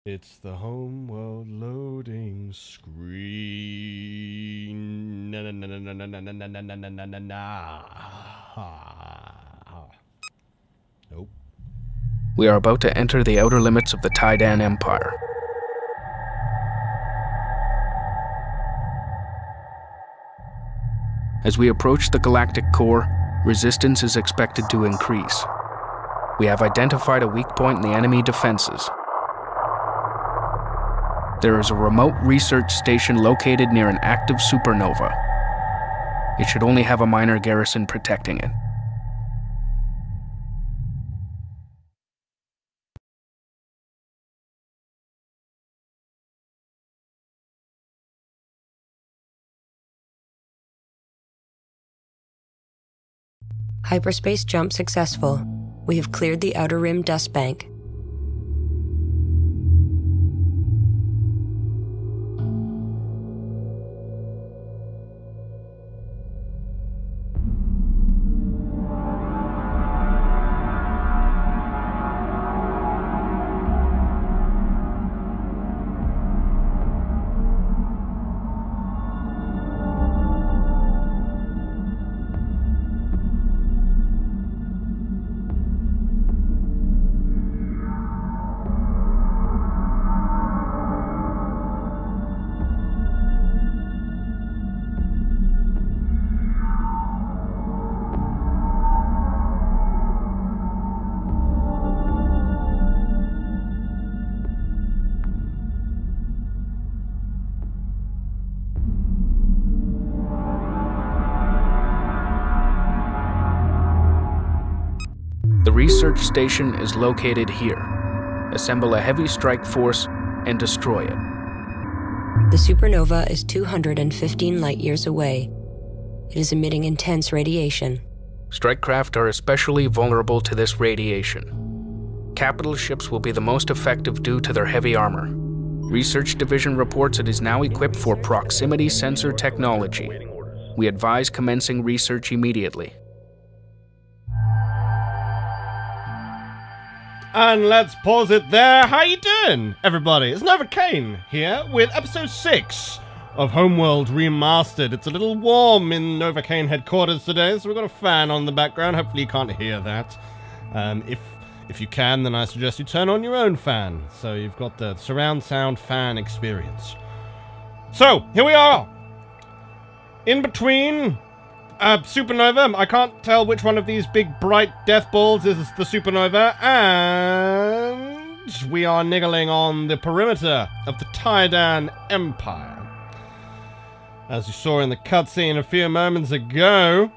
It's the Homeworld loading screen. Na na na na na na na na na na na na na. Nope. We are about to enter the outer limits of the Taiidan Empire. As we approach the galactic core, resistance is expected to increase. We have identified a weak point in the enemy defenses. There is a remote research station located near an active supernova. It should only have a minor garrison protecting it. Hyperspace jump successful. We have cleared the outer rim dust bank. The research station is located here. Assemble a heavy strike force and destroy it. The supernova is 215 light-years away. It is emitting intense radiation. Strike craft are especially vulnerable to this radiation. Capital ships will be the most effective due to their heavy armor. Research Division reports it is now equipped for proximity sensor technology. We advise commencing research immediately. And let's pause it there. How you doing, everybody? It's Kane here with episode 6 of Homeworld Remastered. It's a little warm in Nova Kane headquarters today, so we've got a fan on the background. Hopefully you can't hear that. If you can, then I suggest you turn on your own fan, so you've got the surround sound fan experience. So, here we are. In between supernova. I can't tell which one of these big bright death balls is the supernova, and we are niggling on the perimeter of the Taiidan Empire. As you saw in the cutscene a few moments ago,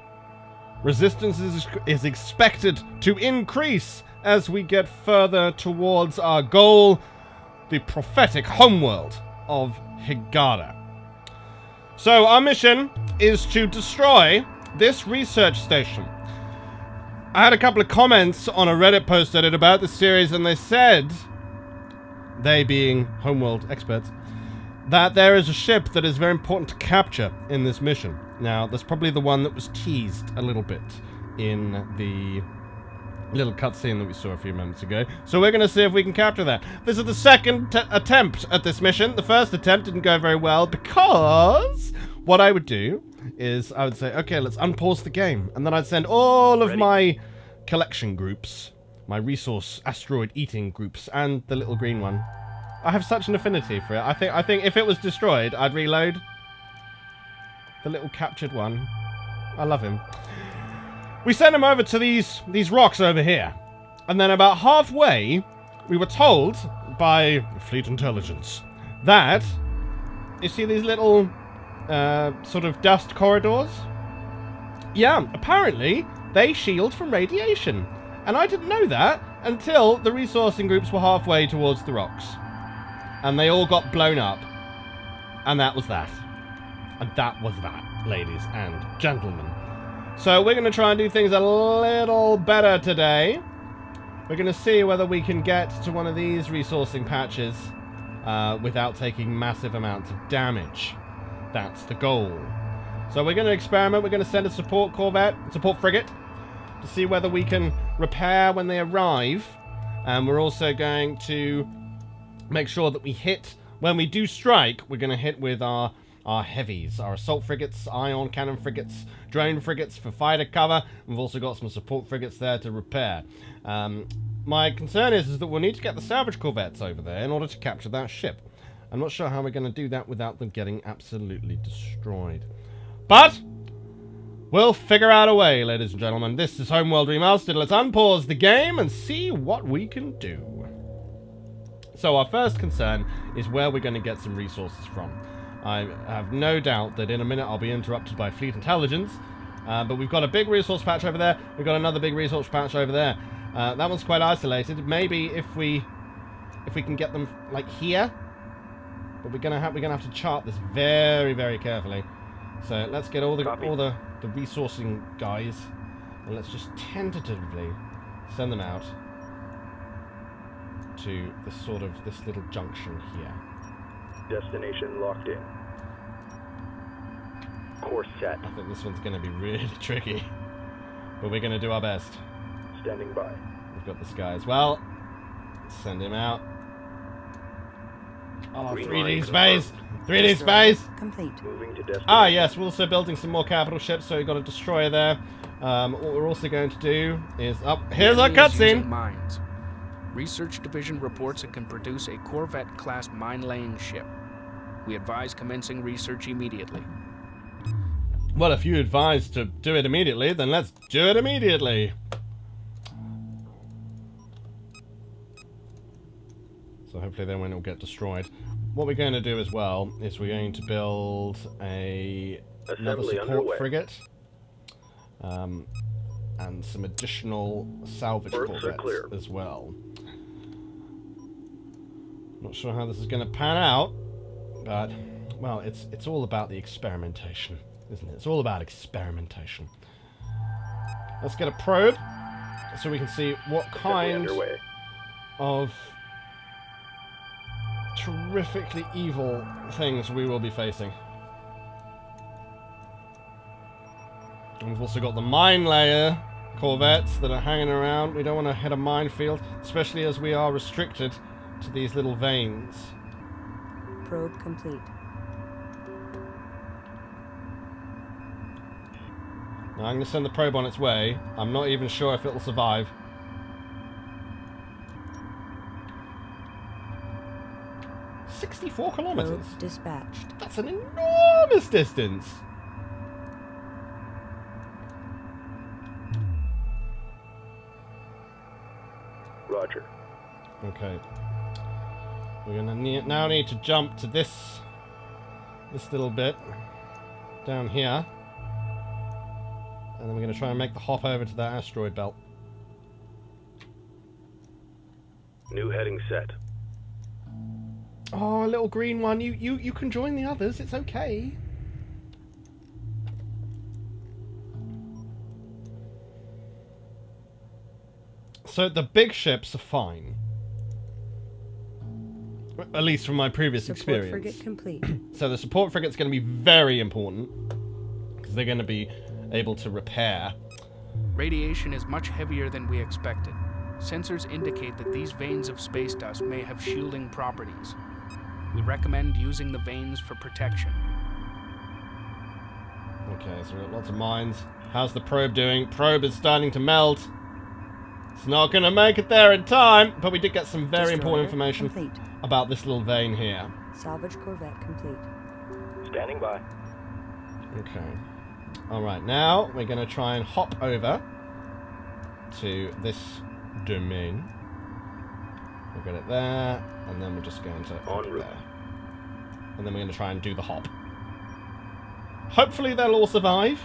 resistance is expected to increase as we get further towards our goal, the prophetic homeworld of Higada. So our mission is to destroy this research station. I had a couple of comments on a Reddit post I did about this series, and they said, they being Homeworld experts, that there is a ship that is very important to capture in this mission. Now, that's probably the one that was teased a little bit in the little cutscene that we saw a few moments ago. So we're going to see if we can capture that. This is the second attempt at this mission. The first attempt didn't go very well because what I would do is I would say, okay, let's unpause the game. And then I'd send all of my collection groups, my resource asteroid eating groups, and the little green one. I have such an affinity for it. I think if it was destroyed, I'd reload. The little captured one. I love him. We sent him over to these rocks over here. And then about halfway, we were told by Fleet Intelligence that, you see these little sort of dust corridors? Yeah, apparently they shield from radiation. And I didn't know that until the resourcing groups were halfway towards the rocks. And they all got blown up. And that was that. And that was that, ladies and gentlemen. So we're going to try and do things a little better today. We're going to see whether we can get to one of these resourcing patches without taking massive amounts of damage. That's the goal. So we're going to experiment. We're going to send a support frigate, to see whether we can repair when they arrive. And we're also going to make sure that we hit, when we do strike, we're going to hit with our heavies, our assault frigates, ion cannon frigates, drone frigates for fighter cover. We've also got some support frigates there to repair. My concern is that we'll need to get the salvage corvettes over there in order to capture that ship. I'm not sure how we're going to do that without them getting absolutely destroyed. But we'll figure out a way, ladies and gentlemen. This is Homeworld Remastered. Let's unpause the game and see what we can do. So our first concern is where we're going to get some resources from. I have no doubt that in a minute I'll be interrupted by fleet intelligence, but we've got a big resource patch over there. We've got another big resource patch over there. That one's quite isolated. Maybe if we can get them like here, but we're gonna have to chart this very, very carefully. So let's get all the resourcing guys, and let's just tentatively send them out to this little junction here. Destination locked in. Course set. I think this one's going to be really tricky, but we're going to do our best. Standing by. We've got this guy as well. Send him out. Oh, 3D space! 3D space! Complete. Moving to destination. Ah, yes, we're also building some more capital ships, so we've got a destroyer there. What we're also going to do is... Oh, here's our cutscene! Mines. Research Division reports it can produce a Corvette-class mine-laying ship. We advise commencing research immediately. Well, if you advise to do it immediately, then let's do it immediately. So hopefully then when it'll get destroyed. What we're going to do as well is we're going to build another support frigate. And some additional salvage corvettes as well. Not sure how this is going to pan out, but, well, it's all about the experimentation, isn't it? It's all about experimentation. Let's get a probe, so we can see what kind of terrifically evil things we will be facing. And we've also got the mine layer corvettes that are hanging around. We don't want to hit a minefield, especially as we are restricted to these little veins. Probe complete. Now I'm going to send the probe on its way. I'm not even sure if it'll survive. "64 kilometers. Probe dispatched. That's an enormous distance. Roger. Okay. We're gonna now need to jump to this little bit down here, and then we're gonna try and make the hop over to that asteroid belt. New heading set. Oh, little green one, you can join the others. It's okay. So the big ships are fine. At least from my previous experience. Support frigate complete. So the support frigate's going to be very important, because they're going to be able to repair. Radiation is much heavier than we expected. Sensors indicate that these veins of space dust may have shielding properties. We recommend using the veins for protection. Okay, so we've got lots of mines. How's the probe doing? Probe is starting to melt. It's not going to make it there in time, but we did get some very important information about this little vein here. Salvage corvette complete. Standing by. Okay. Alright, now we're going to try and hop over to this domain. We'll get it there, and then we're just going to hop it there. And then we're going to try and do the hop. Hopefully they'll all survive.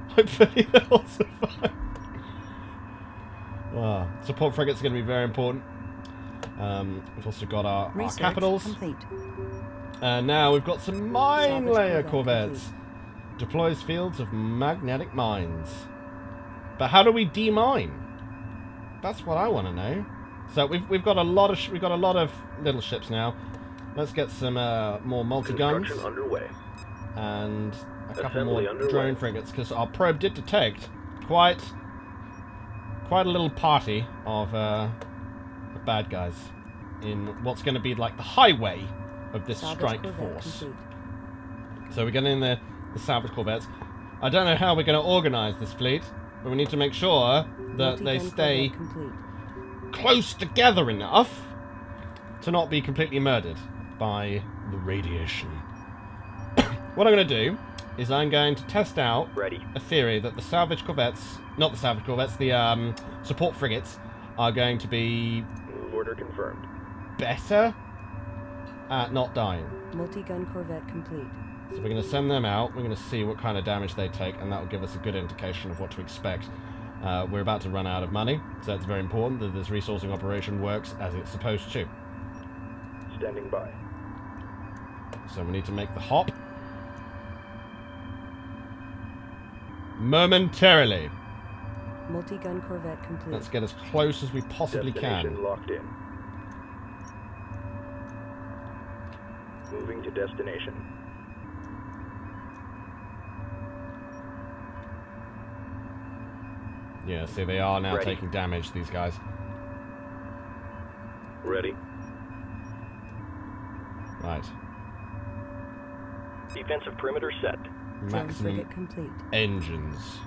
Hopefully they'll all survive. Wow. Support frigates are going to be very important. We've also got our capitals. Complete. And now we've got some mine layer corvettes. Complete. Deploys fields of magnetic mines. But how do we demine? That's what I want to know. So we've got a lot of little ships now. Let's get some more multi-guns. Construction underway. And a couple more drone frigates, because our probe did detect quite a little party of bad guys. in what's going to be like the highway of this Salvage strike corvette force. complete. So we're getting in the salvage corvettes. I don't know how we're going to organise this fleet, but we need to make sure that they Multi-gun stay corvette complete. close together enough to not be completely murdered by the radiation. What I'm going to do is I'm going to test out Ready. a theory that the salvage corvettes, not the salvage corvettes, the support frigates are going to be Move order confirmed. better at not dying. Multi-gun corvette complete. So we're going to send them out, we're going to see what kind of damage they take, and that will give us a good indication of what to expect. We're about to run out of money, so it's very important that this resourcing operation works as it's supposed to. Standing by. So we need to make the hop. Momentarily. Multi-gun corvette complete. Let's get as close as we possibly Destination can. locked in. Moving to destination. Yeah, see, they are now Ready. taking damage, these guys. Ready. Right. Defensive perimeter set. Drone Maximum frigate complete. engines.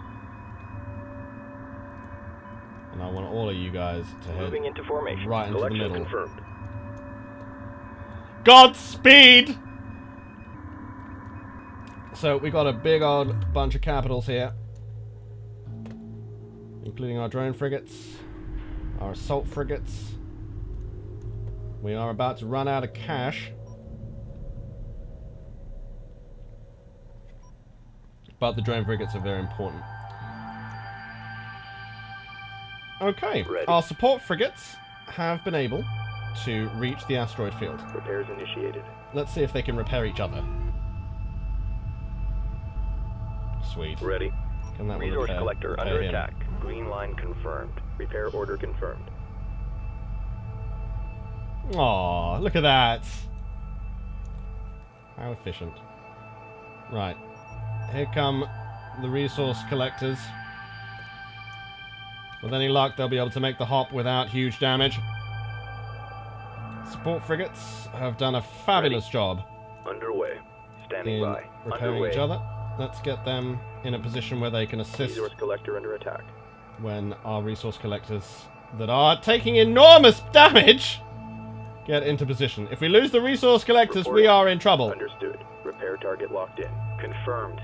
And I want all of you guys to head Moving into formation. right into the Selection middle. confirmed. Godspeed! So we got a big old bunch of capitals here, including our drone frigates, our assault frigates. We are about to run out of cash, but the drone frigates are very important. Okay, Ready. our support frigates have been able to reach the asteroid field. Repairs initiated. Let's see if they can repair each other. Sweet. Ready. Can that one Resource repair? collector Repair under him. attack. Green line confirmed. Repair order confirmed. Aw, look at that. How efficient. Right. Here come the resource collectors. With any luck, they'll be able to make the hop without huge damage. Support frigates have done a fabulous job Underway. Standing in by. repairing Underway. each other. Let's get them in a position where they can assist Resource collector under attack. when our resource collectors that are taking enormous damage get into position. If we lose the resource collectors, we Reporting. are in trouble. Understood. Repair target locked in. Confirmed.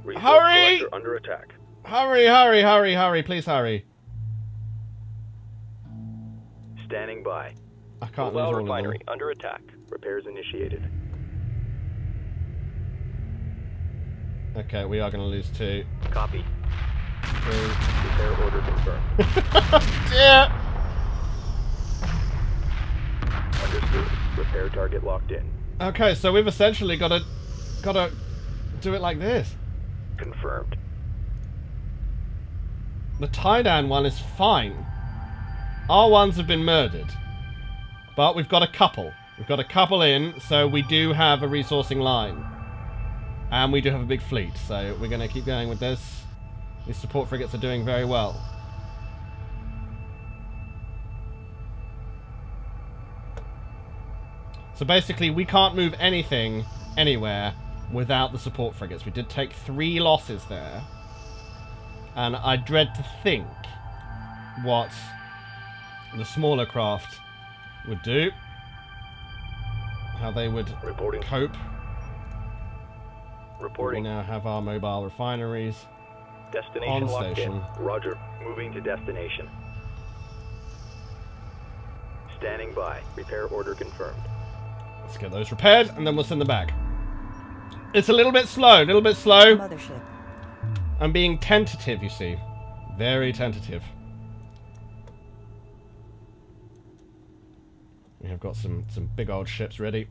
Resource Hurry! collector under attack. Hurry, hurry, hurry, hurry. Please hurry. Standing by. I can't lose Mobile all of them. refinery under attack. Repairs initiated. Okay, we are going to lose 2, Copy. 3. Repair order confirmed. Dear. Understood. Repair target locked in. Okay, so we've essentially got to do it like this. Confirmed. The Taiidan one is fine. Our ones have been murdered. But we've got a couple. We've got a couple in, so we do have a resourcing line. And we do have a big fleet, so we're going to keep going with this. These support frigates are doing very well. So basically, we can't move anything anywhere without the support frigates. We did take 3 losses there. And I dread to think what the smaller craft would do. How they would Reporting. cope. We Reporting. now have our mobile refineries Destination on locked station. in. Roger. Moving to destination. Standing by. Repair order confirmed. Let's get those repaired, and then we'll send them back. It's a little bit slow, Mothership. I'm being tentative, you see. Very tentative. We have got some big old ships ready.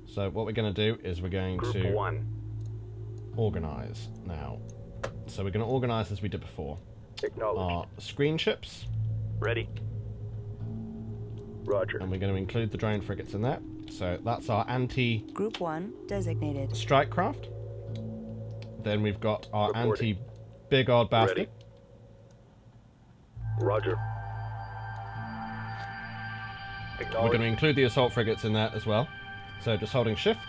So what we're going to do is we're going Group to 1. organize now. So we're going to organize as we did before. Acknowledged. Our screen ships, Ready. Roger. and we're going to include the drone frigates in that. So that's our anti-strike Group 1 designated. craft. Then we've got our Reporting. anti-big old bastard. Ready. Roger. We're going to include the assault frigates in that as well. So just holding shift.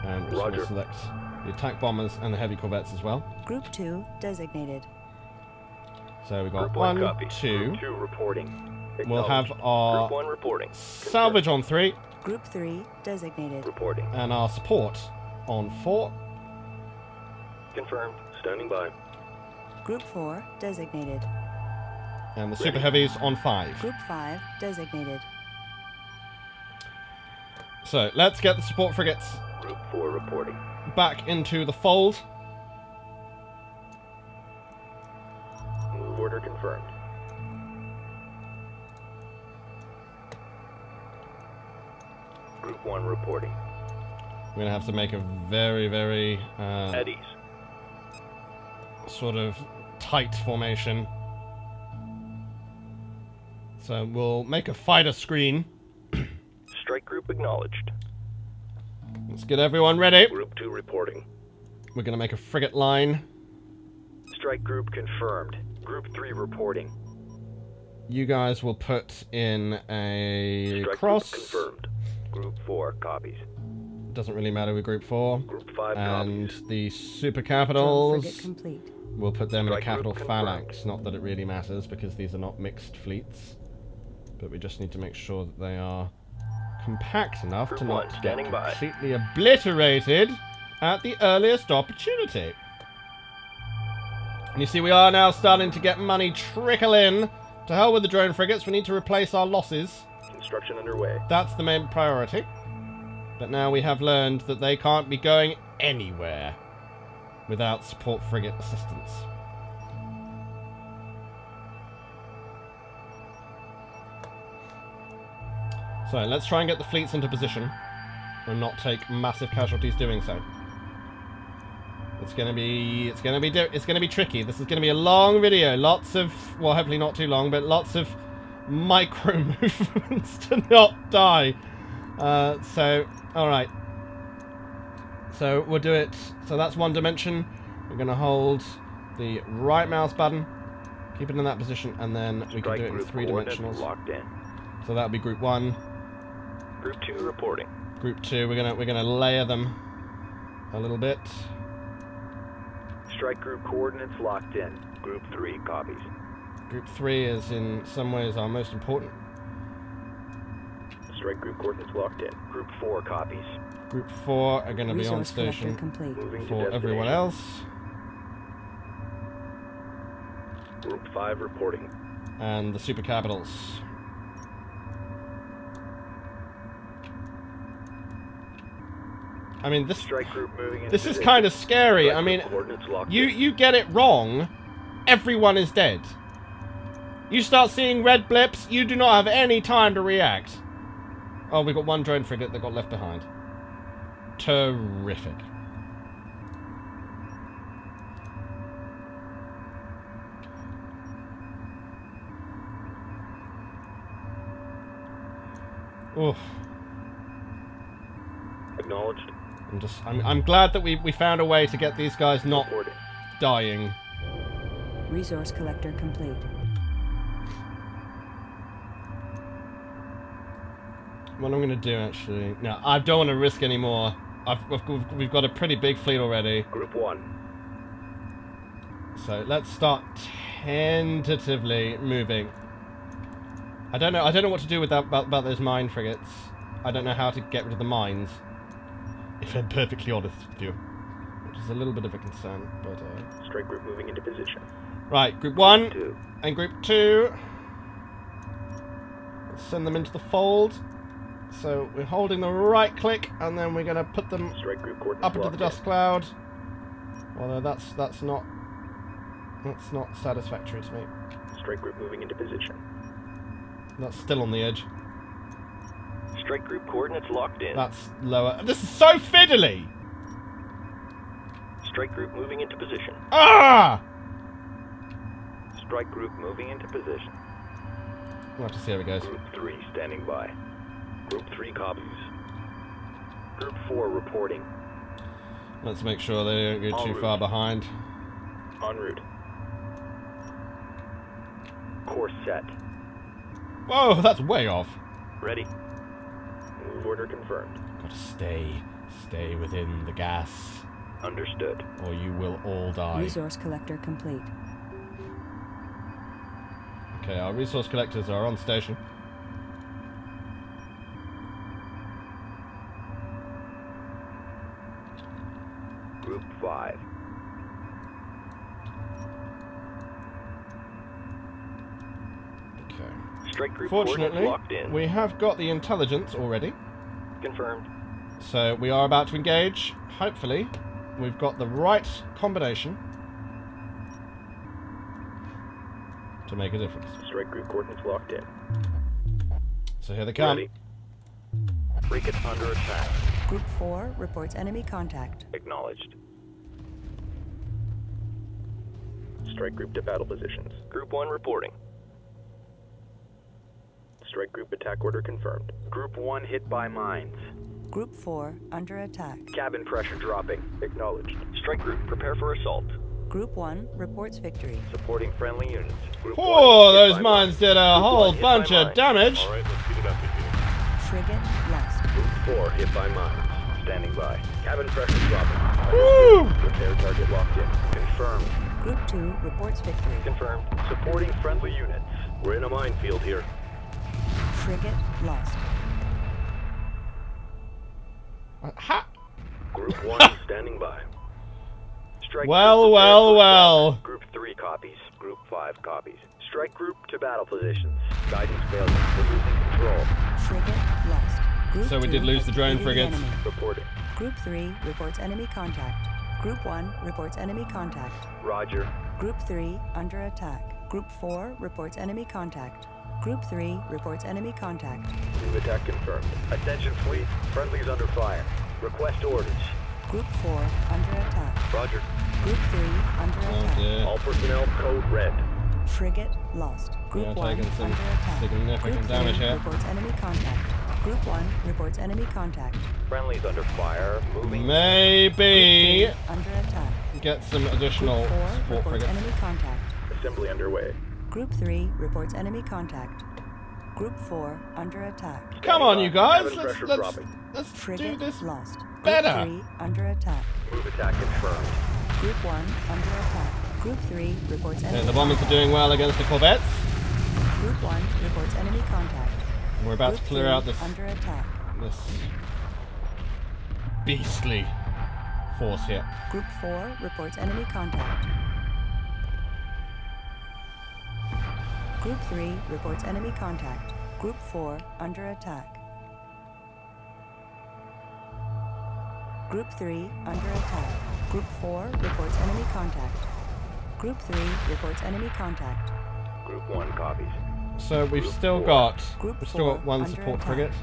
And we're just going to select the attack bombers and the heavy corvettes as well. Group 2 designated. So we've got Group 1, copy. 2. Group 2 reporting. We'll have our Group 1 reporting. salvage on 3. Group 3 designated. Reporting. And our support on 4. Confirmed. Standing by. Group 4 designated. And the super heavies on 5. Group 5 designated. So let's get the support frigates Group 4 reporting. back into the fold. Move order confirmed. Group 1 reporting. We're going to have to make a very, very At ease. sort of tight formation. So we'll make a fighter screen. Strike group acknowledged. Let's get everyone ready. Group 2 reporting. We're going to make a frigate line. Strike group confirmed. Group 3 reporting. You guys will put in a Strike cross. group confirmed. Group 4 copies. Doesn't really matter with group 4. Group 5 And copies. the super Drone capitals, frigate complete. we'll put them in a Strike group capital confirmed. phalanx. Not that it really matters because these are not mixed fleets. But we just need to make sure that they are compact enough Group to 1 not get standing by. completely obliterated at the earliest opportunity. And you see, we are now starting to get money trickle in. To hell with the drone frigates, we need to replace our losses. Construction underway. That's the main priority. But now we have learned that they can't be going anywhere without support frigate assistance. So let's try and get the fleets into position and not take massive casualties doing so. It's gonna be tricky. This is gonna be a long video. Lots of, well, hopefully not too long, but lots of micro movements to not die. So, all right. So we'll do it. So that's one dimension. We're gonna hold the right mouse button, keep it in that position, and then we can Strike do it in group 3 coordinates dimensionals. locked in. So that'll be group 1. Group 2 reporting. Group 2, we're gonna layer them a little bit. Strike group coordinates locked in. Group 3 copies. Group 3 is in some ways our most important. Strike group coordinates locked in. Group 4 copies. Group 4 are gonna be on Resource collector station complete. Moving to for everyone destination. else. Group 5 reporting. And the super capitals. I mean, this Strike group moving into is position. kind of scary. Strike I mean, group coordinates locked in. you get it wrong, everyone is dead. You start seeing red blips, you do not have any time to react. Oh, we've got one drone frigate that got left behind. Terrific. Oof. Acknowledged. I'm glad that we found a way to get these guys not Reporting. dying. Resource collector complete. What I'm going to do, actually... No, I don't want to risk any more. We've got a pretty big fleet already. Group 1. So let's start tentatively moving. I don't know what to do with that about those mine frigates. I don't know how to get rid of the mines. If I'm perfectly honest with you. Which is a little bit of a concern, but... Strike group moving into position. Right, Group 1 2. and Group 2. Let's send them into the fold. So we're holding the right click, and then we're going to put them Strike group coordinates up into the locked dust cloud. Although that's not satisfactory to me. in. Strike group moving into position. That's still on the edge. Strike group coordinates locked in. That's lower. This is so fiddly! Strike group moving into position. Ah! Strike group moving into position. We'll have to see how it goes. Group 3 standing by. Group 3 copies. Group 4 reporting. Let's make sure they don't go En too route. far behind. En route. Course set. Whoa, that's way off. Ready. Order confirmed. Gotta stay within the gas, Understood. or you will all die. Resource collector complete. Okay, our resource collectors are on station. Group 5. Okay. Strike group coordinates Fortunately, locked in. we have got the intelligence already, Confirmed. so we are about to engage. Hopefully, we've got the right combination to make a difference. Strike group coordinates locked in. So here they come. Ready. Frigate under attack. Group 4 reports enemy contact. Acknowledged. Strike group to battle positions. Group 1 reporting. Strike group attack order confirmed. Group 1 hit by mines. Group 4 under attack. Cabin pressure dropping. Acknowledged. Strike group prepare for assault. Group 1 reports victory. Supporting friendly units. Group Oh, 1 hit those by mines did a Group whole 1 hit by bunch of mines. damage. Alright, let's get it up again. Frigate lost. Group 4 hit by mines. Standing by. Cabin pressure dropping. Woo! Repair target locked in. Confirmed. Group 2 reports victory. Confirmed. Supporting friendly units. We're in a minefield here. Frigate lost. Ha! Group 1 standing by. Strike Well, group well, prepared for well. assault. Group 3 copies. Group 5 copies. Strike group to battle positions. Guidance failure. We're losing control. Frigate lost. Group So we 2 did lose has the drone defeated frigates. enemy. Reporting. Group 3 reports enemy contact. Group 1 reports enemy contact. Roger. Group 3 under attack. Group 4 reports enemy contact. Group 3 reports enemy contact. New attack confirmed. Attention fleet. Friendlies under fire. Request orders. Group 4 under attack. Roger. Group 3 under Oh attack. dear. All personnel code red. Frigate lost. Group are 1 taking some under attack. significant Group 3 damage here. reports enemy contact. Group 1 reports enemy contact. Friendlies under fire. Moving. Maybe Group 3 under attack. get some additional Group 4 support reports frigates. enemy contact. Assembly underway. Group 3 reports enemy contact. Group 4 under attack. Come on, you guys! Cabin Let's pressure dropping. let's do Frigate this lost. better. Group 3 under attack. Move attack confirmed. Group 1 under attack. Group 3 reports enemy Okay, the bombers are doing well against the corvettes. Group 1 reports enemy contact. And we're about Group to clear 3 out this under attack. beastly force here. Group 4 reports enemy contact. Group 3 reports enemy contact. Group 4 under attack. Group 3 under attack. Group 4 reports enemy contact. Group 3 reports enemy contact. Group 1 copies. So we've Group still 4. got Group we've still got 4 one under support attack. frigate.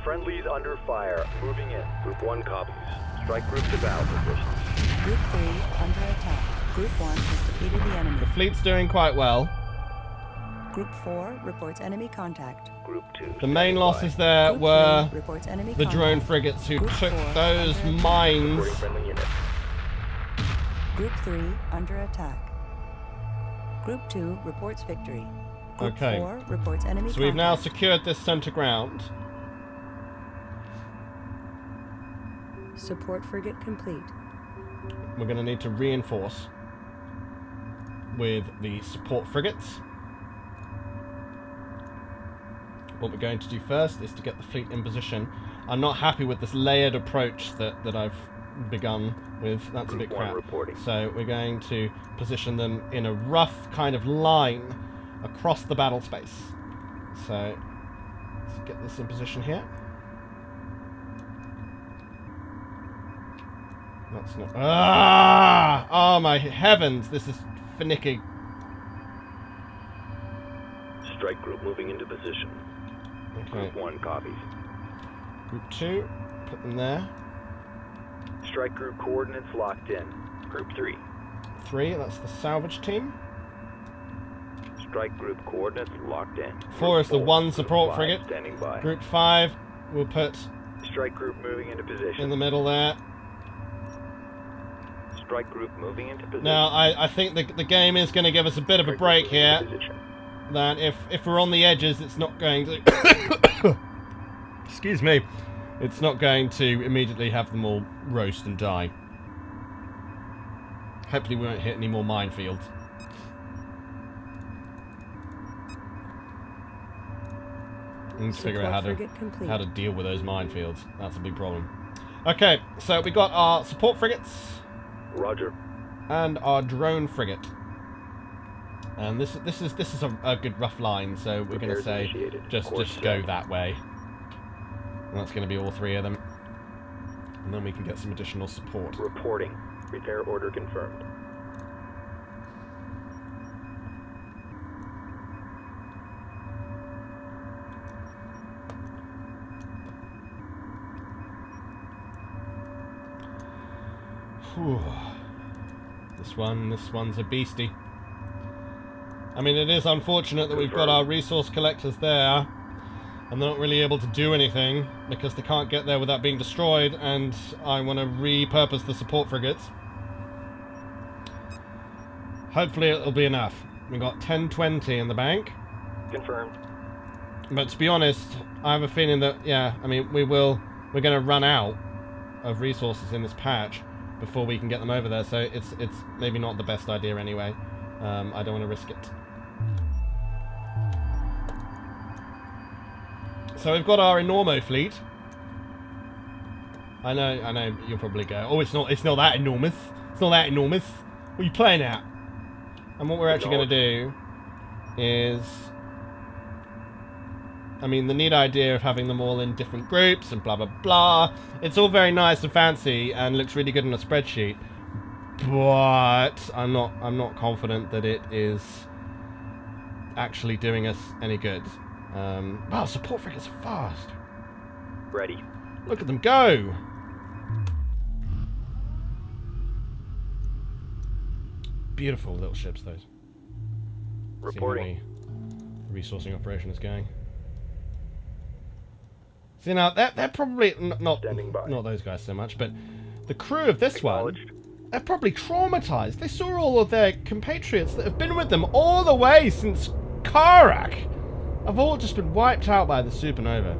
Friendlies under fire. Moving in. Group 1 copies. Strike group to battle positions. Group 3 under attack. Group 1 has defeated the enemy. The fleet's doing quite well. Group 4 reports enemy contact. Group 2. The main standing by. losses there Group were 3 reports enemy the contact. drone frigates who Group took 4 those under attack. mines. Supporting friendly units. Group 3 under attack. Group 2 reports victory. Group Okay. 4 reports enemy So we've now contact. secured this center ground. Support frigate complete. We're going to need to reinforce with the support frigates. What we're going to do first is to get the fleet in position. I'm not happy with this layered approach that I've begun with. That's a bit Group 1 crap. reporting. So we're going to position them in a rough kind of line across the battle space. So let's get this in position here. That's not... Ah! Oh my heavens, this is finicky. Strike group moving into position. Okay, Group 1 copies. group 2, put them there. Strike group coordinates locked in. Group 3. 3, that's the salvage team. Strike group coordinates locked in. 4 Group is the 4, one Group support 5 frigate. Standing by. Group 5, we'll put Strike group moving into position. in the middle there. Strike group moving into position. Now, I think the game is going to give us a bit of a Strike break group moving here. into position. that if we're on the edges, it's not going to... Excuse me. It's not going to immediately have them all roast and die. Hopefully we won't hit any more minefields. We need to figure out how to deal with those minefields. That's a big problem. Okay, so we got our support frigates. Roger. And our drone frigate. And this is a good rough line, so we're going to say just go that way. And that's going to be all three of them. And then we can get some additional support. Reporting. Repair order confirmed. Whew. This one's a beastie. I mean, it is unfortunate that we've got our resource collectors there, and they're not really able to do anything because they can't get there without being destroyed, and I want to repurpose the support frigates. Hopefully it'll be enough. We've got 1020 in the bank. Confirmed. But to be honest, I have a feeling that, yeah, I mean, we're going to run out of resources in this patch before we can get them over there, so it's maybe not the best idea anyway. I don't want to risk it. So we've got our Enormo fleet. I know you'll probably go, oh, it's not that enormous. It's not that enormous. What are you playing at? And what we're actually going to do is, I mean, the neat idea of having them all in different groups and blah blah blah. It's all very nice and fancy and looks really good on a spreadsheet, but I'm not confident that it is actually doing us any good. Wow, support frigates are fast. Ready. Look at them go. Beautiful little ships, those. Reporting. See how the resourcing operation is going. See, now they're probably not those guys so much, but the crew of this one, they're probably traumatized. They saw all of their compatriots that have been with them all the way since Karak have all just been wiped out by the supernova.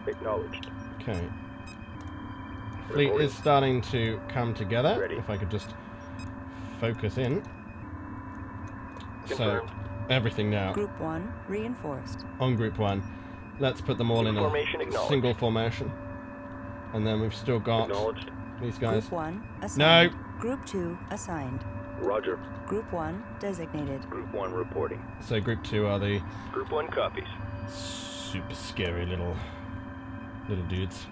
Acknowledged. Okay. Fleet is starting to come together. Ready. If I could just focus in. Confirmed. So, everything now. Group 1 reinforced. On Group 1. Let's put them all in a single formation. And then we've still got these guys. Group 1 assigned. No! Group 2 assigned. Roger. Group 1 designated. Group 1 reporting. So Group 2 are the Group 1 copies. super scary little dudes.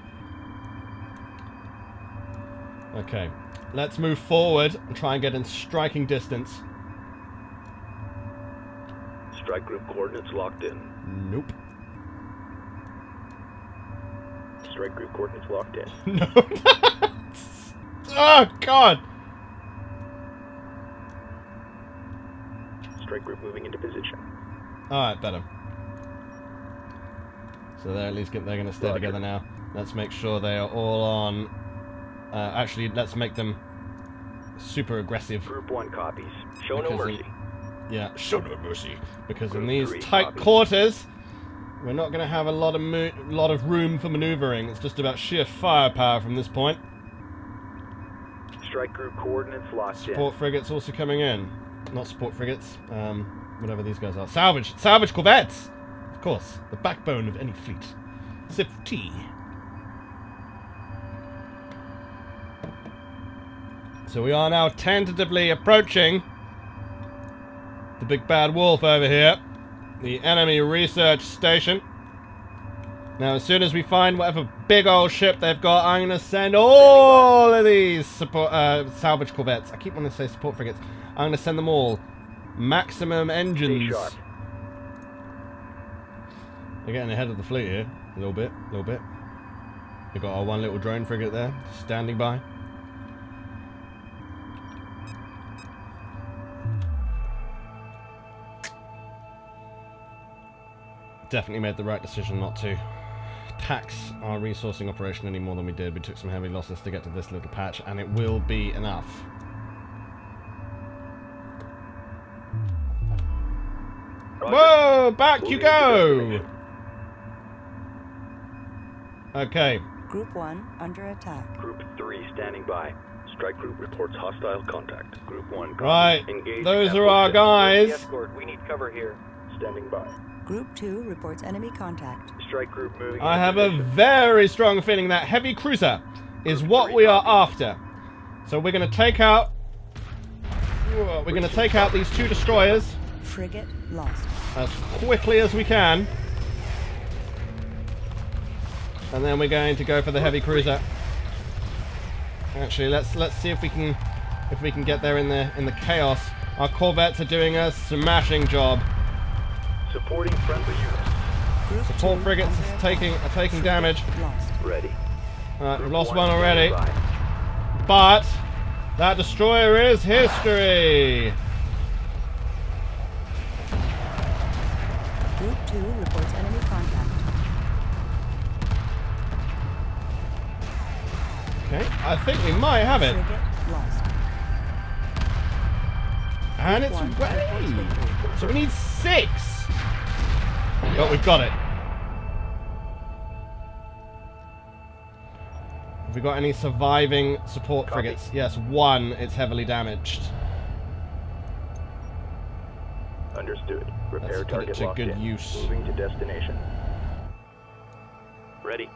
Okay. Let's move forward and try and get in striking distance. Strike group coordinates locked in. Nope. Strike group coordinates locked in. No. Oh, God. Strike group moving into position. Alright, better. So they're at least they're going to stay together now. Let's make sure they are all on... actually, let's make them super aggressive. Group 1 copies. Show no mercy. Yeah, show no mercy. Because in Group these 3 tight copies. quarters, we're not going to have a lot of room for maneuvering. It's just about sheer firepower from this point. Strike group coordinates locked Support frigates also coming in. Not support frigates. Whatever these guys are. Salvage corvettes! Of course, the backbone of any fleet. Sip tea. So we are now tentatively approaching the big bad wolf over here. The enemy research station. Now, as soon as we find whatever big old ship they've got, I'm going to send all of these salvage corvettes. I keep wanting to say support frigates. I'm going to send them all. Maximum engines. They're getting ahead of the fleet here. A little bit. We've got our one little drone frigate there, standing by. Definitely made the right decision not to tax our resourcing operation any more than we did. We took some heavy losses to get to this little patch, and it will be enough. Roger. Whoa! Back you Moving go! to destination. Okay. Group 1 under attack. Group 3 standing by. Strike group reports hostile contact. Group 1 copy. Right. Engage Those capital are our ship. guys. Escort. We need cover here. Standing by. Group 2 reports enemy contact. Strike group moving. I into have a position. very strong feeling that heavy cruiser is what we are after. So we're going to take out... We're going to take out these 2 destroyers Frigate lost. as quickly as we can. And then we're going to go for the heavy cruiser. Actually, let's see if we can get there in the chaos. Our corvettes are doing a smashing job. Supporting friendly units. Group Support 2 frigates under are attack. taking damage. Lost. Ready. We've Group lost 1 one already. standing by. But that destroyer is history. Group 2 reports enemy contact. Okay, I think we might have it. Frigate lost. And it's One ready. reports victory. So we need 6. Oh, we've got it. Have we got any surviving support Copy. frigates? Yes, 1. It's heavily damaged. Understood. Repair Let's put it target to locked good in. use. Moving to destination. Ready.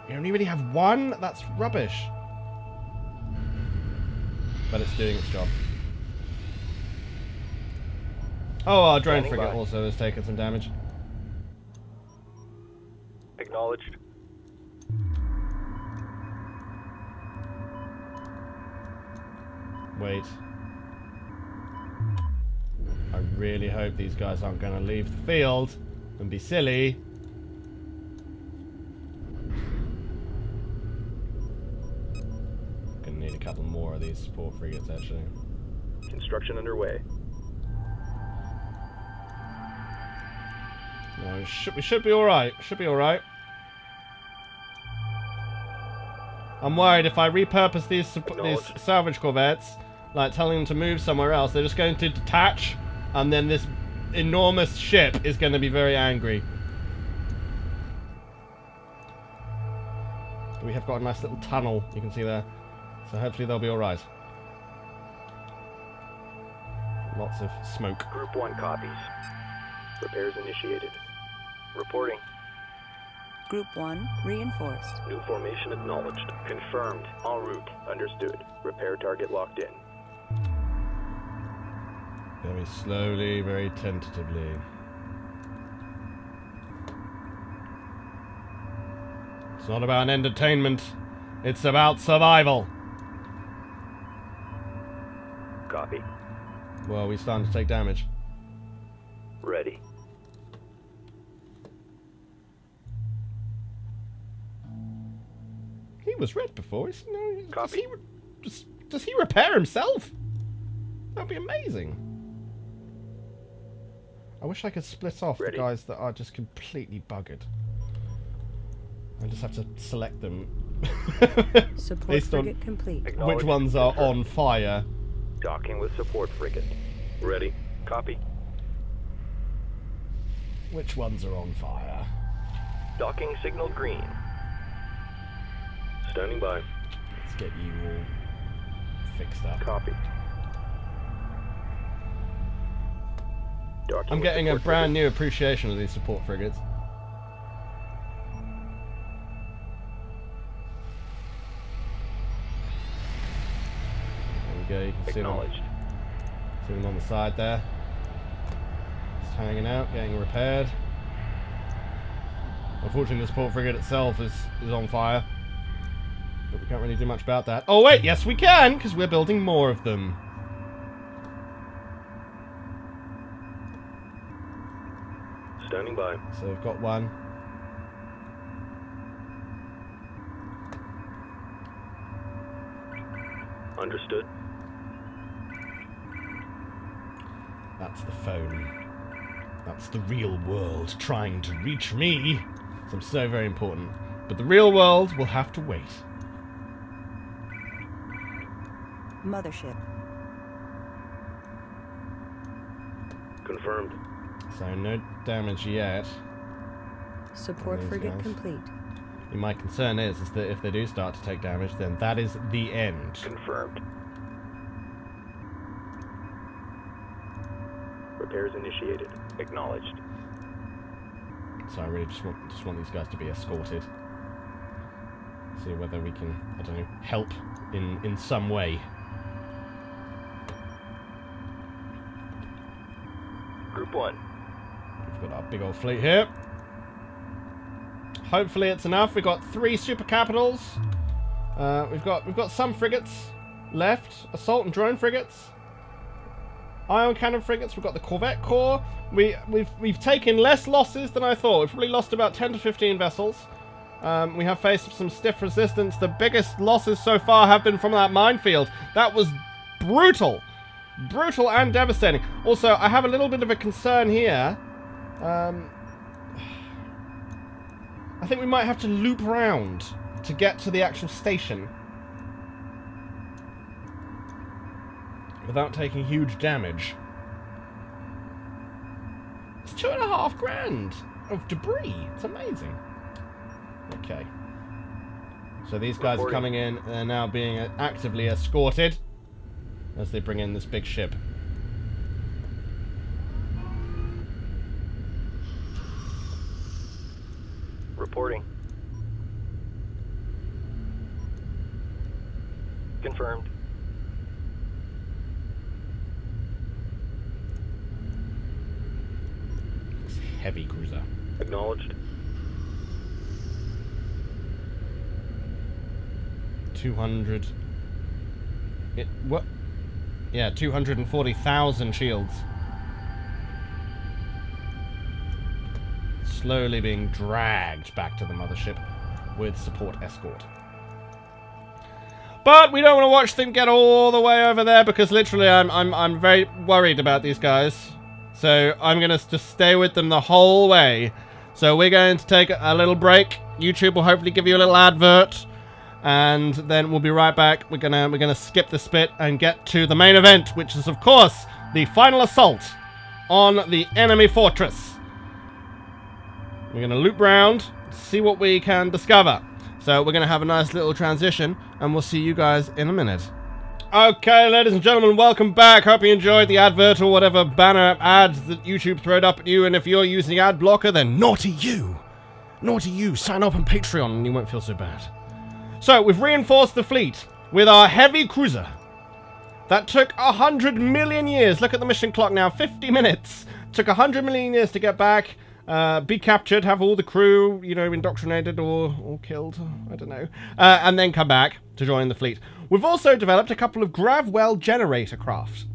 You only really have 1? That's rubbish. But it's doing its job. Oh, our drone Standing frigate by. also has taken some damage. Acknowledged. Wait. I really hope these guys aren't going to leave the field and be silly. Gonna need a couple more of these support frigates, actually. Construction underway. No, we should be alright. Should be alright. I'm worried if I repurpose these salvage corvettes, like telling them to move somewhere else, they're just going to detach, and then this enormous ship is going to be very angry. We have got a nice little tunnel, you can see there. So hopefully they'll be alright. Lots of smoke. Group 1 copies. Repairs initiated. Reporting. Group 1 reinforced. New formation acknowledged. Confirmed. En route. Understood. Repair target locked in. Very slowly, very tentatively. It's not about entertainment. It's about survival. Copy. Well, we're starting to take damage. Ready. He was red before. Copy. Does he repair himself? That'd be amazing. I wish I could split off Ready. the guys that are just completely buggered. I just have to select them. Support Based on frigate complete. which Acknowledged. ones are Confirmed. on fire. Docking with support frigate. Ready. Copy. Which ones are on fire? Docking signal green. Standing by. Let's get you all fixed up. Copy. Docking I'm with getting a support brand frigate. new appreciation of these support frigates. There we go, you can Acknowledged. see them on the side there. Just hanging out, getting repaired. Unfortunately, the support frigate itself is on fire. But we can't really do much about that. Oh wait, yes we can, because we're building more of them. Standing by. So we've got one. Understood. That's the phone. That's the real world trying to reach me. So I'm so very important. But the real world will have to wait. Mothership. Confirmed. So no damage yet. Support frigate complete. My concern is that if they do start to take damage, then that is the end. Confirmed. Repairs initiated. Acknowledged. So I really just want these guys to be escorted. See whether we can, I don't know, help in some way. Group 1. We've got our big old fleet here. Hopefully it's enough. We've got 3 super capitals. We've got some frigates left. Assault and drone frigates. Ion cannon frigates. We've got the Corvette Corps. We've taken less losses than I thought. We've probably lost about 10 to 15 vessels. We have faced some stiff resistance. The biggest losses so far have been from that minefield. That was brutal. Brutal and devastating. Also, I have a little bit of a concern here. I think we might have to loop round to get to the actual station without taking huge damage. It's 2.5 grand of debris. It's amazing. Okay. So these guys are coming in. They're now being actively escorted as they bring in this big ship. Reporting. Confirmed. It's heavy cruiser. Acknowledged. 200. What? Yeah, 240,000 shields. Slowly being dragged back to the mothership with support escort. But we don't want to watch them get all the way over there because literally I'm very worried about these guys. So I'm gonna just stay with them the whole way. So we're going to take a little break. YouTube will hopefully give you a little advert, and then we'll be right back. We're gonna skip this bit and get to the main event, which is of course the final assault on the enemy fortress. We're going to loop round, see what we can discover. So we're going to have a nice little transition, and we'll see you guys in a minute. Okay, ladies and gentlemen, welcome back. Hope you enjoyed the advert or whatever banner ads that YouTube throwed up at you. And if you're using ad blocker, then naughty you. Naughty you. Sign up on Patreon and you won't feel so bad. So we've reinforced the fleet with our heavy cruiser. That took 100 million years. Look at the mission clock now, 50 minutes. Took 100 million years to get back. Be captured, have all the crew, you know, indoctrinated or killed, I don't know, and then come back to join the fleet. We've also developed a couple of Gravwell generator craft.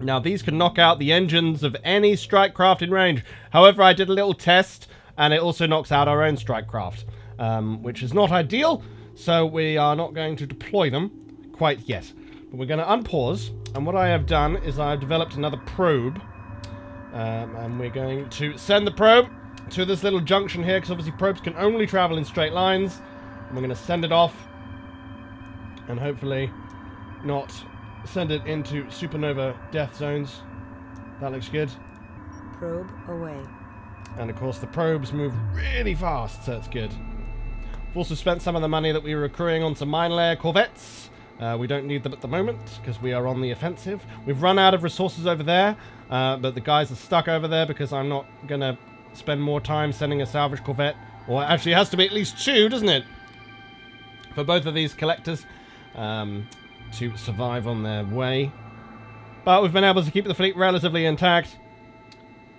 Now, these can knock out the engines of any strike craft in range. However, I did a little test, and it also knocks out our own strike craft, which is not ideal, so we are not going to deploy them quite yet. But we're going to unpause, and what I have done is I've developed another probe. And we're going to send the probe to this little junction here, because obviously probes can only travel in straight lines. And we're going to send it off, and hopefully not send it into supernova death zones. That looks good. Probe away. And of course the probes move really fast, so it's good. We've also spent some of the money that we were accruing on some mine layer corvettes. We don't need them at the moment because we are on the offensive. We've run out of resources over there, but the guys are stuck over there because I'm not going to spend more time sending a salvage corvette. Or actually it has to be at least 2, doesn't it? For both of these collectors to survive on their way. But we've been able to keep the fleet relatively intact.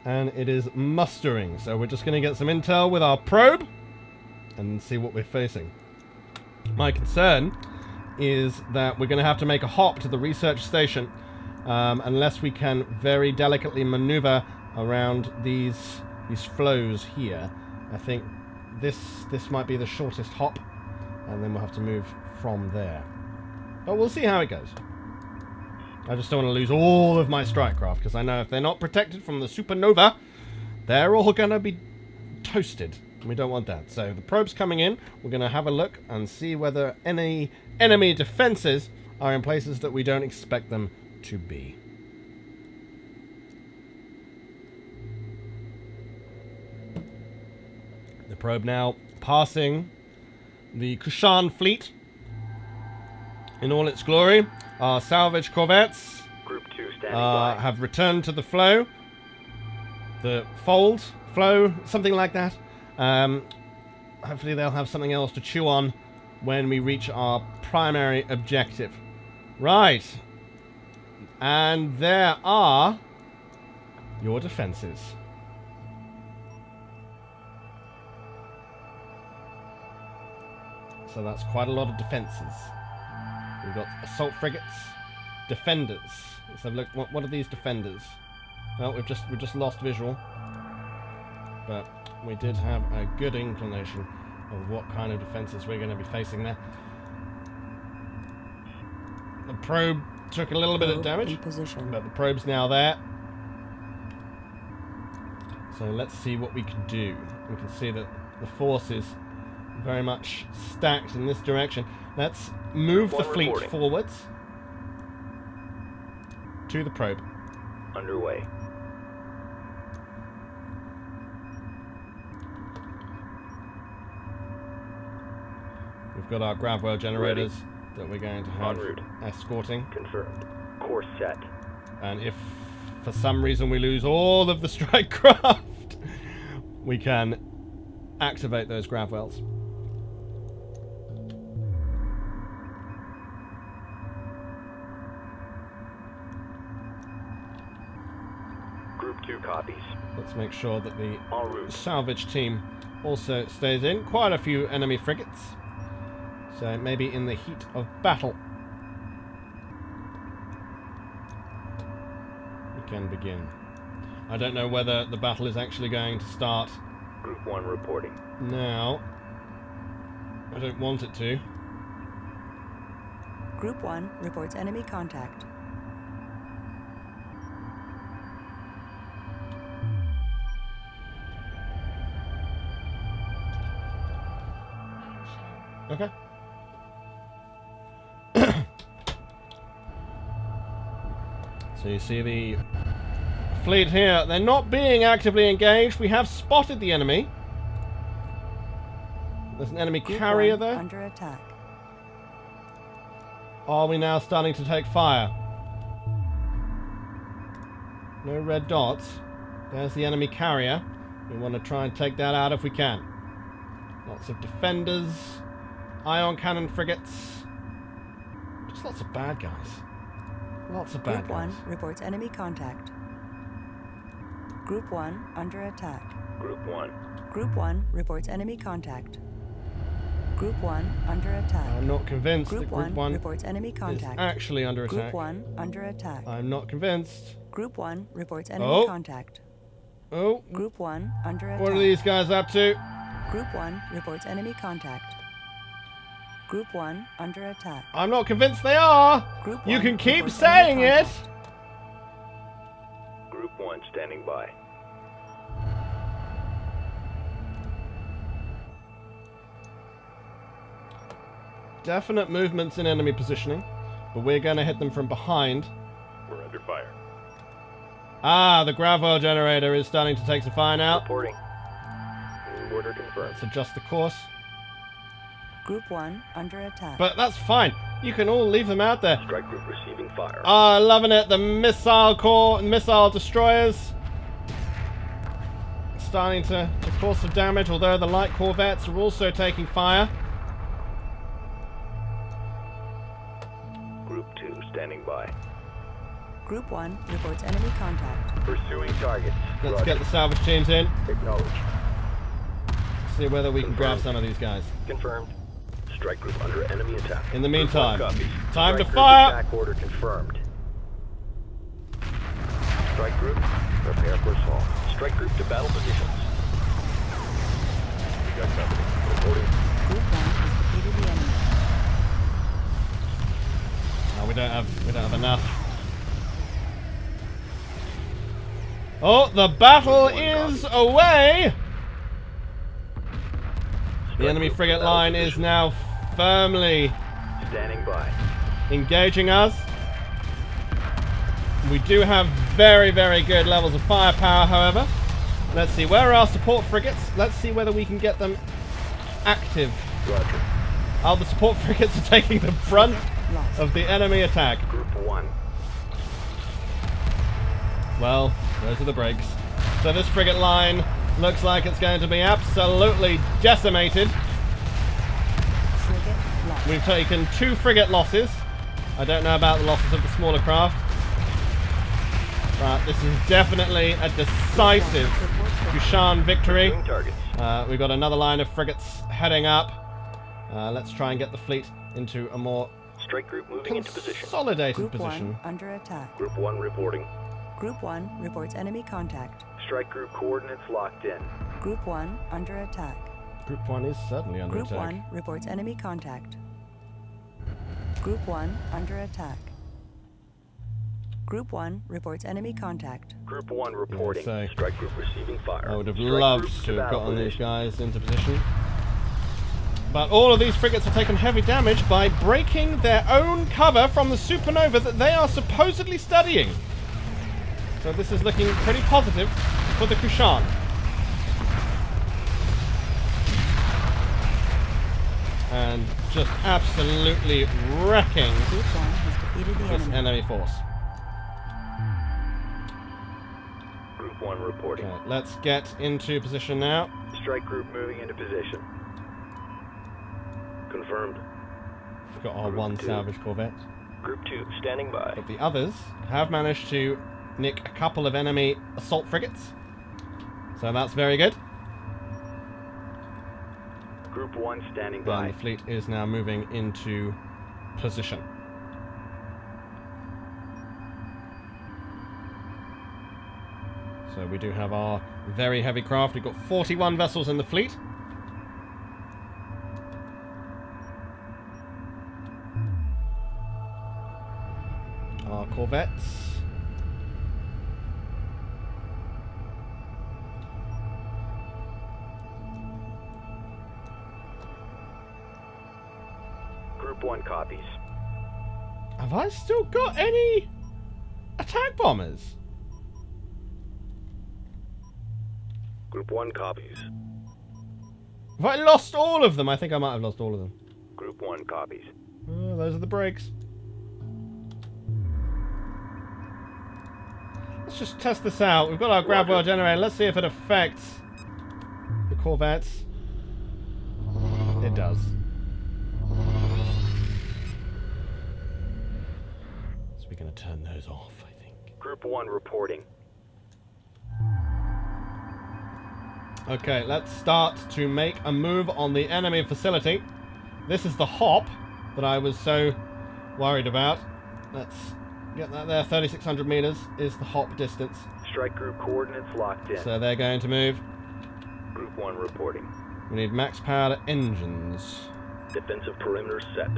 And it is mustering. So we're just going to get some intel with our probe and see what we're facing. My concern is that we're going to have to make a hop to the research station unless we can very delicately maneuver around these flows here. I think this might be the shortest hop, and then we'll have to move from there. But we'll see how it goes. I just don't want to lose all of my strike craft, because I know if they're not protected from the supernova, they're all going to be toasted. We don't want that. So the probe's coming in. We're going to have a look and see whether any enemy defenses are in places that we don't expect them to be. The probe now passing the Kushan fleet in all its glory. Our salvage corvettes Group 2 standing by. have returned to the flow. The fold, flow, something like that. Hopefully they'll have something else to chew on when we reach our primary objective. Right. And there are your defenses. So that's quite a lot of defenses. We've got assault frigates, defenders. Let's have a look. What are these defenders? Well, we've just lost visual, but we did have a good inclination of what kind of defenses we're going to be facing there. The probe took a little bit of damage, but the probe's now there. So let's see what we can do. We can see that the force is very much stacked in this direction. Let's move the fleet forwards to the probe. Underway. We've got our gravwell generators that we're going to have En route. escorting. Confirmed. Course set. And if for some reason we lose all of the strike craft, we can activate those gravwells. Group 2 copies. Let's make sure that the En route. salvage team also stays in. Quite a few enemy frigates. So maybe in the heat of battle we can begin. I don't know whether the battle is actually going to start Group 1 reporting. now. I don't want it to. Group 1 reports enemy contact. Okay. So you see the fleet here. They're not being actively engaged. We have spotted the enemy. There's an enemy Group carrier 1 there. under attack. Are we now starting to take fire? No red dots. There's the enemy carrier. We want to try and take that out if we can. Lots of defenders. Ion cannon frigates. Just lots of bad guys. Lots of bad Group 1 guys. reports enemy contact. Group 1 under attack. Group 1. Group 1 reports enemy contact. Group 1 under attack. I'm not convinced that Group Group 1 reports enemy is contact. actually under attack. Group 1 under attack. I'm not convinced. Group 1 reports enemy Oh. contact. Oh, Group 1 under attack. what are these guys up to? Group 1 reports enemy contact. Group 1 under attack. I'm not convinced they are. Group You 1 can keep reports saying enemy it. contact. Group 1 standing by. Definite movements in enemy positioning, but we're going to hit them from behind. We're under fire. Ah, the gravwell generator is starting to take some fire now. Reporting. Order confirmed. Let's adjust the course. Group 1 under attack. But that's fine. You can all leave them out there. Strike group receiving fire. Ah, loving it. The missile destroyers starting to cause some damage, although the light corvettes are also taking fire. Group 2 standing by. Group 1 reports enemy contact. Pursuing targets. Let's Roger. get the salvage teams in. Acknowledge. See whether we can grab some of these guys. Confirmed. Strike group under enemy attack. In the Group meantime, 1 copies. time to Strike group fire. Attack order confirmed. Strike group, prepare for assault. Strike group to battle positions. We got company. Reporting. Group 1 has defeated the enemy. Oh, we don't have enough. Oh, the battle is away. The enemy frigate line is now firmly Standing by. engaging us. We do have very, very good levels of firepower, however. Let's see, where are our support frigates? Let's see whether we can get them active. Roger. Oh, the support frigates are taking the brunt of the enemy attack. Group 1. Well, those are the breaks. So this frigate line looks like it's going to be absolutely decimated. Frigate lost. We've taken 2 frigate losses. I don't know about the losses of the smaller craft. But this is definitely a decisive Kushan victory. Pursuing targets. We've got another line of frigates heading up. Let's try and get the fleet into a more Strike group moving into position. consolidated Group position. 1 under attack. Group 1 reporting. Group 1 reports enemy contact. Strike group coordinates locked in. Group 1 under attack. Group 1 is certainly under Group attack. 1 reports enemy contact. Group 1 under attack. Group 1 reports enemy contact. Group 1 reporting. so Strike group receiving fire. I would have Strike loved group to have battle gotten these position. guys into position. But all of these frigates have taken heavy damage by breaking their own cover from the supernova that they are supposedly studying. So this is looking pretty positive for the Kushan. And just absolutely wrecking Group 1 has defeated the this enemy. enemy force. Group 1 reporting. Okay, let's get into position now. Strike group moving into position. Confirmed. We've got our Group 1 2. salvage corvette. Group 2 standing by. But the others have managed to nick a couple of enemy assault frigates. So that's very good. Group 1 standing And by. the fleet is now moving into position. So we do have our very heavy craft. We've got 41 vessels in the fleet. Our corvettes. Group 1 copies. Have I still got any attack bombers? Group 1 copies. Have I lost all of them? I think I might have lost all of them. Group 1 copies. Oh, those are the breaks. Let's just test this out. We've got our grab wheel generator. Let's see if it affects the corvettes. It does. So we're going to turn those off, I think. Group 1 reporting. Okay, let's start to make a move on the enemy facility. This is the hop that I was so worried about. Let's get that there. 3,600 meters is the hop distance. Strike group coordinates locked in. So they're going to move. Group 1 reporting. We need max powered engines. Defensive perimeter set.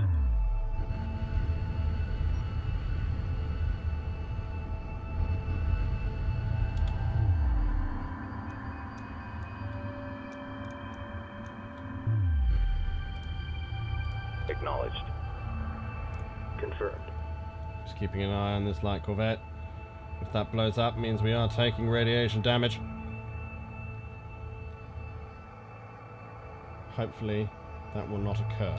Acknowledged. Confirmed. Just keeping an eye on this light corvette. If that blows up, it means we are taking radiation damage. Hopefully, that will not occur.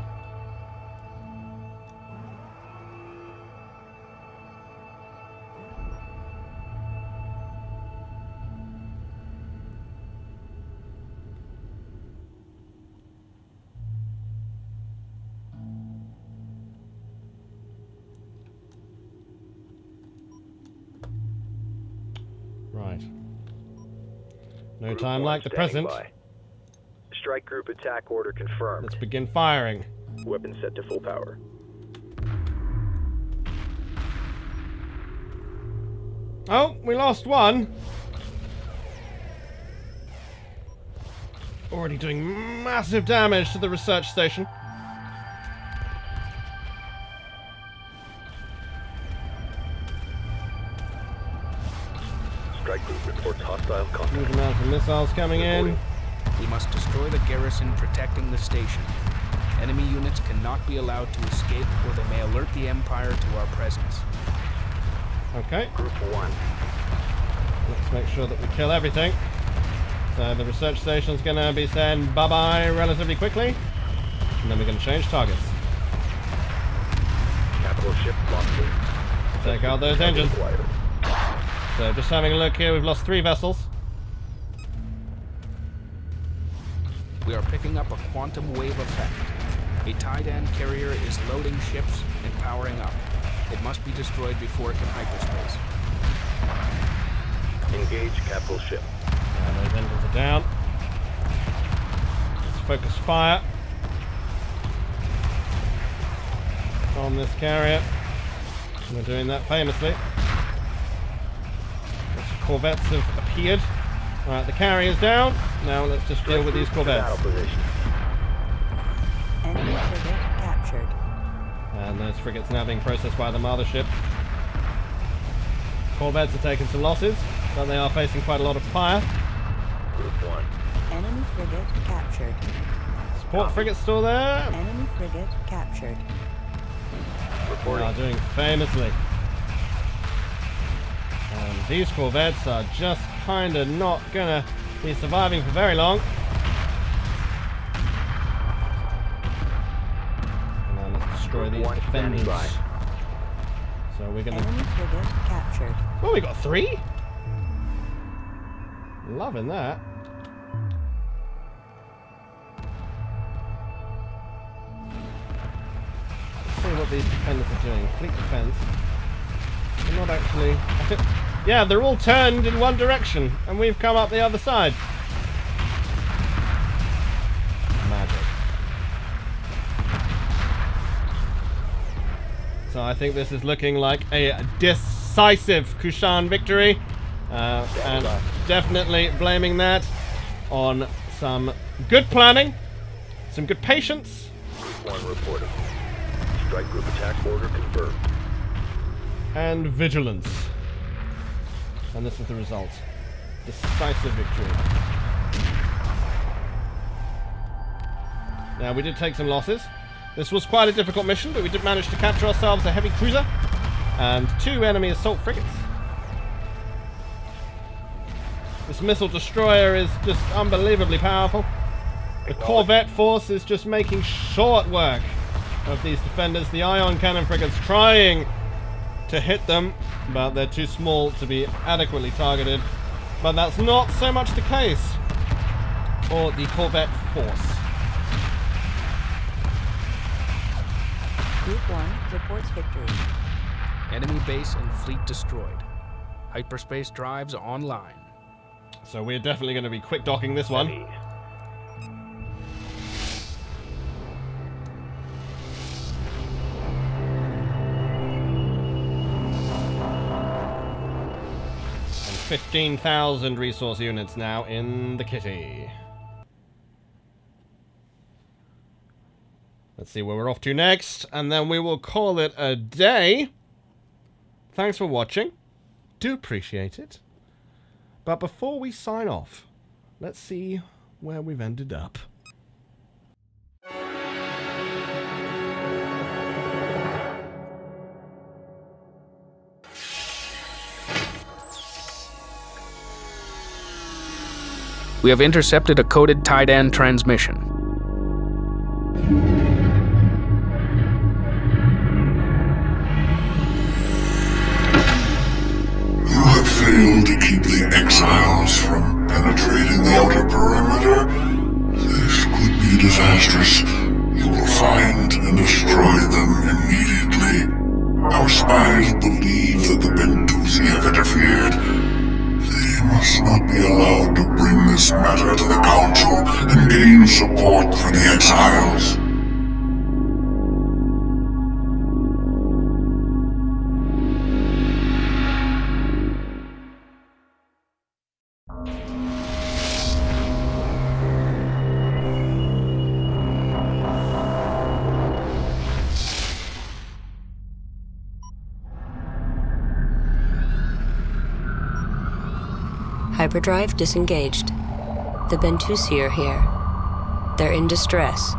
Right. No Group time 1 like the standing present. by. Strike group attack order confirmed. Let's begin firing. Weapon set to full power. Oh, we lost one. Already doing massive damage to the research station. Strike group reports hostile contact. Huge amount of missiles coming in. We must destroy the garrison protecting the station. Enemy units cannot be allowed to escape, or they may alert the Empire to our presence. Okay. Group 1. Let's make sure that we kill everything. So the research station's going to be saying bye-bye relatively quickly. And then we're going to change targets. Capital ship lost. Take out those engines. So just having a look here, we've lost 3 vessels. We are picking up a quantum wave effect. A Taiidan carrier is loading ships and powering up. It must be destroyed before it can hyperspace. Engage capital ship. Those engines are down. Let's focus fire on this carrier. We're doing that famously. The corvettes have appeared. Alright, the carrier's down. Now let's just deal with these corvettes. Enemy frigate captured. And those frigates now being processed by the mothership. Corvettes are taking some losses, but they are facing quite a lot of fire. Group 1. Enemy frigate captured. Support frigate's still there. Enemy frigate captured. They are doing famously. And these corvettes are just kind of not gonna be surviving for very long. And now let's destroy these defenders. So we're gonna. Enemy frigate captured. Oh, we got 3. Loving that. Let's see what these defenders are doing. Fleet defense. They're not actually. I think, yeah, they're all turned in one direction, and we've come up the other side. Magic. So I think this is looking like a decisive Kushan victory. And definitely blaming that on some good planning, some good patience. Group 1 reporting. Strike group attack order confirmed. And vigilance. And this is the result. Decisive victory. Now, we did take some losses. This was quite a difficult mission, but we did manage to capture ourselves a heavy cruiser and 2 enemy assault frigates. This missile destroyer is just unbelievably powerful. The corvette force is just making short work of these defenders. The ion cannon frigates trying to hit them, but they're too small to be adequately targeted. But that's not so much the case for the corvette force. Group 1 reports victory. Enemy base and fleet destroyed. Hyperspace drives online. So we're definitely going to be quick docking this one. Heavy. And 15,000 resource units now in the kitty. Let's see where we're off to next, and then we will call it a day. Thanks for watching. Do appreciate it. But before we sign off, let's see where we've ended up. We have intercepted a coded Taiidan transmission. You have failed to keep the exiles from penetrating the outer perimeter. This could be disastrous. You will find and destroy them immediately. Our spies believe that the Bentusi have interfered. They must not be allowed to bring this matter to the Council and gain support for the exiles. Hyperdrive disengaged. The Bentusi are here. They're in distress.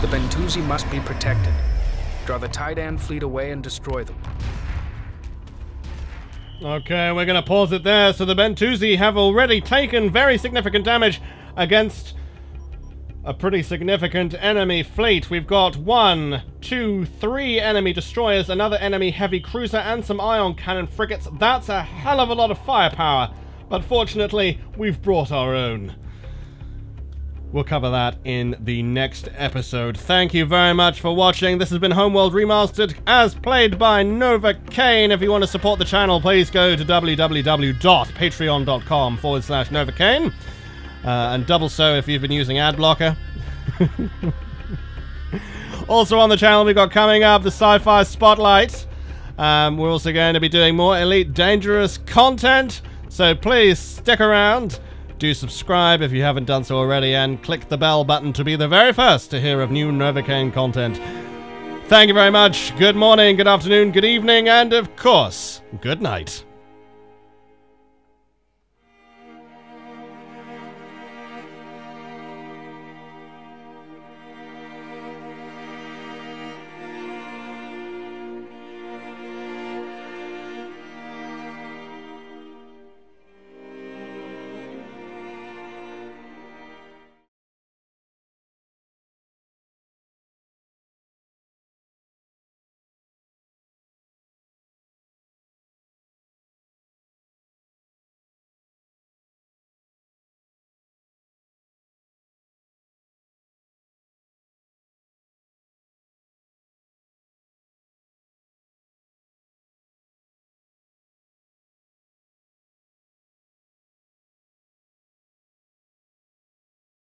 The Bentusi must be protected. Draw the Taiidan fleet away and destroy them. Okay, we're going to pause it there. So the Bentusi have already taken very significant damage against a pretty significant enemy fleet. We've got 1, 2, 3 enemy destroyers, another enemy heavy cruiser, and some ion cannon frigates. That's a hell of a lot of firepower. But fortunately, we've brought our own. We'll cover that in the next episode. Thank you very much for watching. This has been Homeworld Remastered, as played by Nova Kane. If you want to support the channel, please go to www.patreon.com/Nova Kane. And double so if you've been using ad blocker. Also on the channel, we've got coming up the Sci-Fi Spotlight. We're also going to be doing more Elite Dangerous content, so please stick around. Do subscribe if you haven't done so already, and click the bell button to be the very first to hear of new Nova Kane content. Thank you very much. Good morning, good afternoon, good evening, and of course, good night.